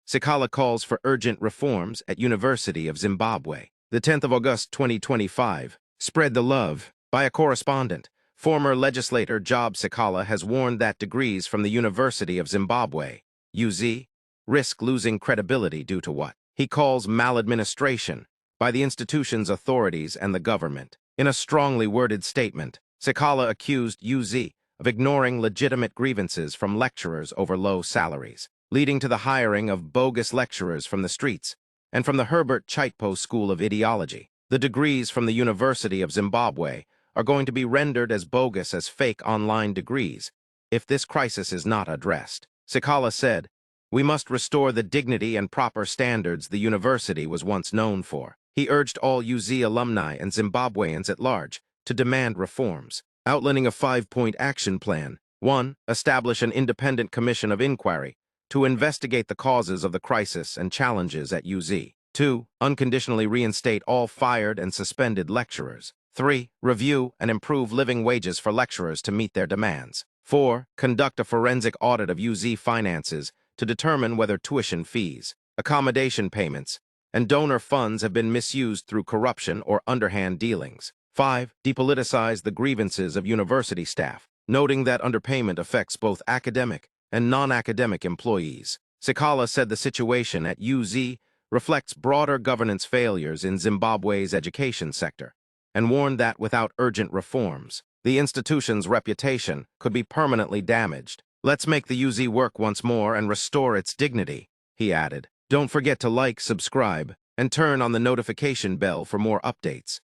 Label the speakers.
Speaker 1: Sikhala calls for urgent reforms at University of Zimbabwe. The 10th of August 2025. Spread the love. By a correspondent, former legislator Job Sikhala has warned that degrees from the University of Zimbabwe, UZ, risk losing credibility due to what he calls maladministration by the institution's authorities and the government. In a strongly worded statement, Sikhala accused UZ of ignoring legitimate grievances from lecturers over low salaries, leading to the hiring of bogus lecturers from the streets and from the Herbert Chaitpo School of Ideology. The degrees from the University of Zimbabwe are going to be rendered as bogus as fake online degrees if this crisis is not addressed. Sikhala said, "We must restore the dignity and proper standards the university was once known for." He urged all UZ alumni and Zimbabweans at large to demand reforms, outlining a 5-point action plan. 1. Establish an independent commission of inquiry to investigate the causes of the crisis and challenges at UZ. 2. Unconditionally reinstate all fired and suspended lecturers. 3. Review and improve living wages for lecturers to meet their demands. 4. Conduct a forensic audit of UZ finances to determine whether tuition fees, accommodation payments, and donor funds have been misused through corruption or underhand dealings. 5. Depoliticize the grievances of university staff, noting that underpayment affects both academic and non-academic employees. Sikhala said the situation at UZ reflects broader governance failures in Zimbabwe's education sector, and warned that without urgent reforms, the institution's reputation could be permanently damaged. "Let's make the UZ work once more and restore its dignity," he added. "Don't forget to like, subscribe, and turn on the notification bell for more updates.